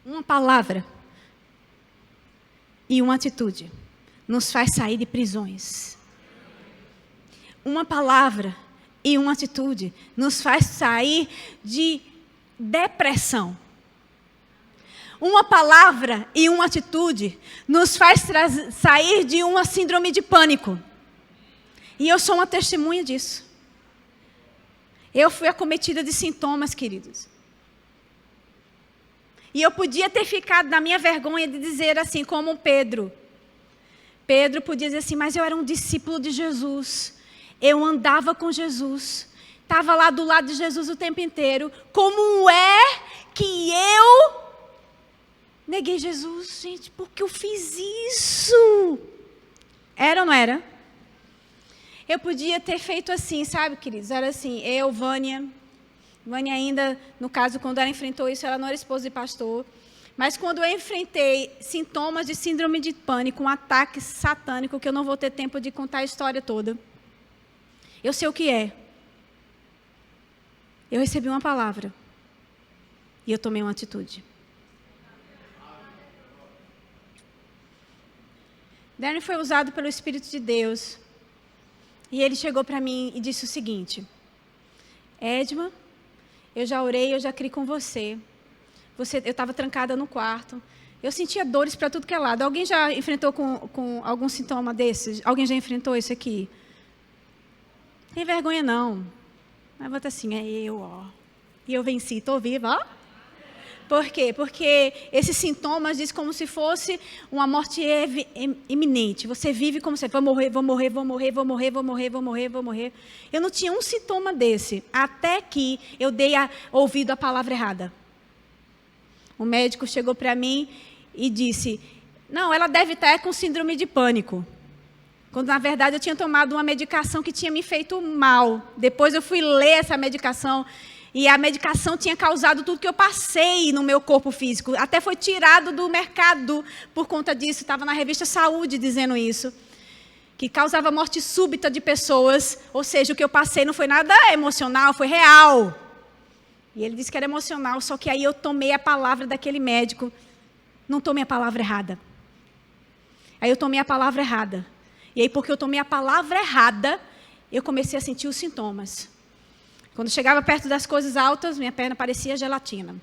Uma palavra e uma atitude nos faz sair de prisões. Uma palavra e uma atitude nos faz sair de depressão. Uma palavra e uma atitude nos faz sair de uma síndrome de pânico. E eu sou uma testemunha disso. Eu fui acometida de sintomas, queridos. E eu podia ter ficado na minha vergonha de dizer assim, como Pedro. Pedro podia dizer assim, mas eu era um discípulo de Jesus. Eu andava com Jesus. Estava lá do lado de Jesus o tempo inteiro. Como é que eu neguei Jesus? Gente, por que eu fiz isso? Era ou não era? Eu podia ter feito assim, sabe, queridos? Era assim, eu, Vânia ainda, no caso, quando ela enfrentou isso, ela não era esposa de pastor. Mas quando eu enfrentei sintomas de síndrome de pânico, um ataque satânico, que eu não vou ter tempo de contar a história toda. Eu sei o que é. Eu recebi uma palavra. E eu tomei uma atitude. Darren foi usado pelo Espírito de Deus. E ele chegou para mim e disse o seguinte: Edma, eu já orei, eu já criei com você. Eu estava trancada no quarto. Eu sentia dores para tudo que é lado. Alguém já enfrentou com algum sintoma desses? Alguém já enfrentou isso aqui? Não tem vergonha, não. Mas bota assim, é eu, ó. E eu venci, estou viva, ó. Por quê? Porque esses sintomas dizem como se fosse uma morte iminente. Você vive como se vou morrer, vou morrer, vou morrer, vou morrer, vou morrer, vou morrer, vou morrer. Eu não tinha um sintoma desse, até que eu dei ouvido à palavra errada. O médico chegou para mim e disse, não, ela deve estar com síndrome de pânico. Quando, na verdade, eu tinha tomado uma medicação que tinha me feito mal. Depois eu fui ler essa medicação. E a medicação tinha causado tudo que eu passei no meu corpo físico. Até foi tirado do mercado por conta disso. Estava na revista Saúde dizendo isso. Que causava morte súbita de pessoas. Ou seja, o que eu passei não foi nada emocional, foi real. E ele disse que era emocional, só que aí eu tomei a palavra daquele médico. Não tomei a palavra errada. Aí eu tomei a palavra errada. E aí, porque eu tomei a palavra errada, eu comecei a sentir os sintomas. Quando chegava perto das coisas altas, minha perna parecia gelatina.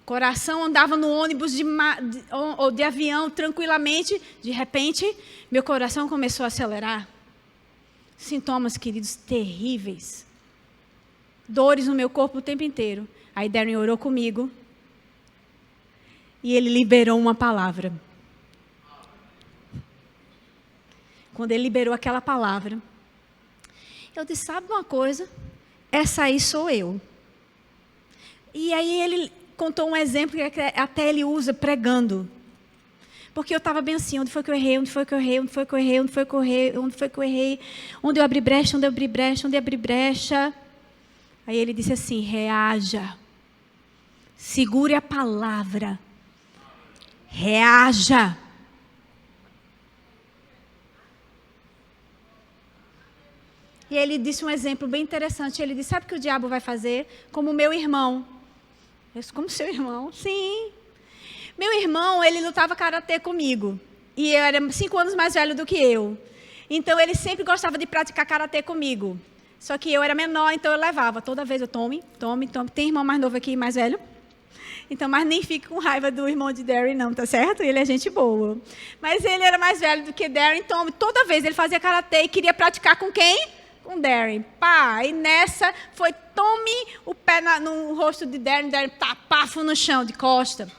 O coração andava no ônibus ou de avião tranquilamente. De repente, meu coração começou a acelerar. Sintomas, queridos, terríveis. Dores no meu corpo o tempo inteiro. Aí Darren orou comigo. E ele liberou uma palavra. Quando ele liberou aquela palavra, eu disse, sabe uma coisa? Essa aí sou eu. E aí ele contou um exemplo que até ele usa pregando. Porque eu estava bem assim, onde foi que eu errei, onde foi que eu errei, onde foi que eu errei, onde foi que eu errei, onde foi que eu errei, onde eu abri brecha, onde eu abri brecha, onde eu abri brecha. Aí ele disse assim, reaja. Segure a palavra. Reaja. E ele disse um exemplo bem interessante. Ele disse, sabe o que o diabo vai fazer? Como o meu irmão. Eu disse, como seu irmão? Sim. Meu irmão, ele lutava karatê comigo. E eu era 5 anos mais velho do que eu. Então, ele sempre gostava de praticar karatê comigo. Só que eu era menor, então eu levava. Toda vez eu tome. Tem irmão mais novo aqui, mais velho? Então, mas nem fique com raiva do irmão de Darren, não, tá certo? Ele é gente boa. Mas ele era mais velho do que Darren, então toda vez ele fazia karatê e queria praticar com quem? Com Darren. Pá, e nessa foi, tome o pé no rosto de Darren tapafo no chão, de costa.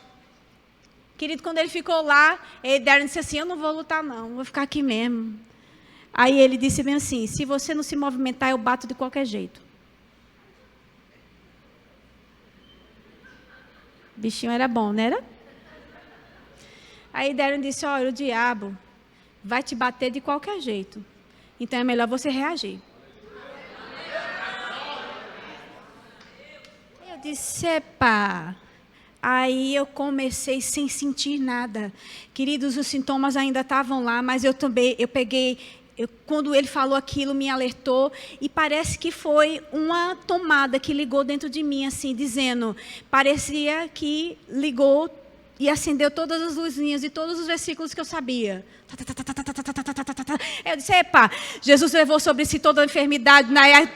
Querido, quando ele ficou lá, Darren disse assim, eu não vou lutar não, vou ficar aqui mesmo. Aí ele disse bem assim, se você não se movimentar, eu bato de qualquer jeito. O bichinho era bom, não era? Aí Darren disse, olha, o diabo vai te bater de qualquer jeito. Então é melhor você reagir. Eu disse, epa. Aí eu comecei sem sentir nada. Queridos, os sintomas ainda estavam lá, mas quando ele falou aquilo, me alertou, e parece que foi uma tomada que ligou dentro de mim, assim, dizendo, parecia que ligou e acendeu todas as luzinhas de todos os versículos que eu sabia. Eu disse, epa, Jesus levou sobre si toda a enfermidade,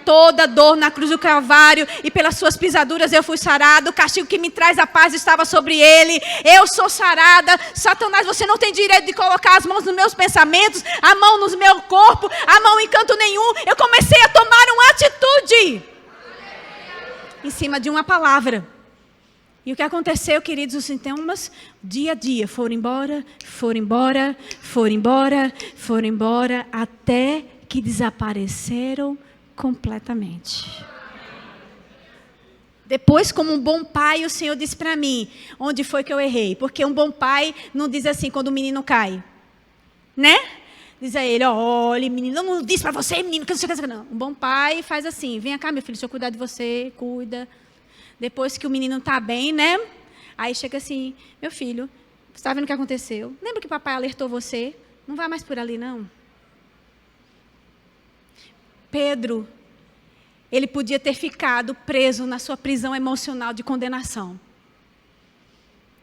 toda a dor na cruz do Calvário, e pelas suas pisaduras eu fui sarado, o castigo que me traz a paz estava sobre ele, eu sou sarada. Satanás, você não tem direito de colocar as mãos nos meus pensamentos, a mão no meu corpo, a mão em canto nenhum. Eu comecei a tomar uma atitude em cima de uma palavra. E o que aconteceu, queridos, os sintomas, dia a dia, foram embora, até que desapareceram completamente. Depois, como um bom pai, o Senhor disse para mim, onde foi que eu errei? Porque um bom pai não diz assim quando o menino cai, né? Diz a ele, olha, menino, eu não disse para você, menino, que não sei o que, não. Um bom pai faz assim, vem cá, meu filho, deixa eu cuidar de você, cuida. Depois que o menino está bem, né? Aí chega assim, meu filho, você está vendo o que aconteceu? Lembra que papai alertou você? Não vai mais por ali, não. Pedro, ele podia ter ficado preso na sua prisão emocional de condenação.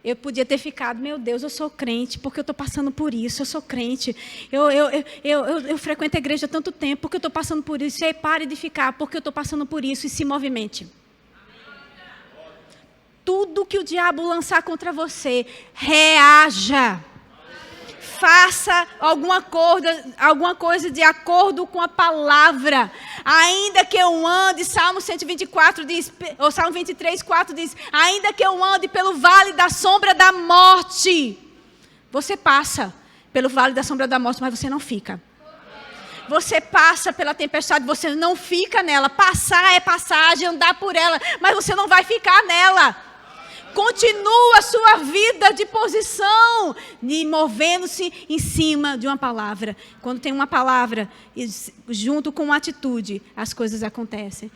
Eu podia ter ficado, meu Deus, eu sou crente, porque eu estou passando por isso, eu sou crente. Eu frequento a igreja há tanto tempo, porque eu estou passando por isso. E aí, pare de ficar, porque eu estou passando por isso, e se movimente. Tudo que o diabo lançar contra você, reaja. Faça alguma coisa de acordo com a palavra. Ainda que eu ande, Salmo 124 diz, ou Salmo 23, 4 diz, ainda que eu ande pelo vale da sombra da morte. Você passa pelo vale da sombra da morte, mas você não fica. Você passa pela tempestade, você não fica nela. Passar é passagem, andar por ela, mas você não vai ficar nela. Continua a sua vida de posição, movendo-se em cima de uma palavra. Quando tem uma palavra junto com uma atitude, as coisas acontecem.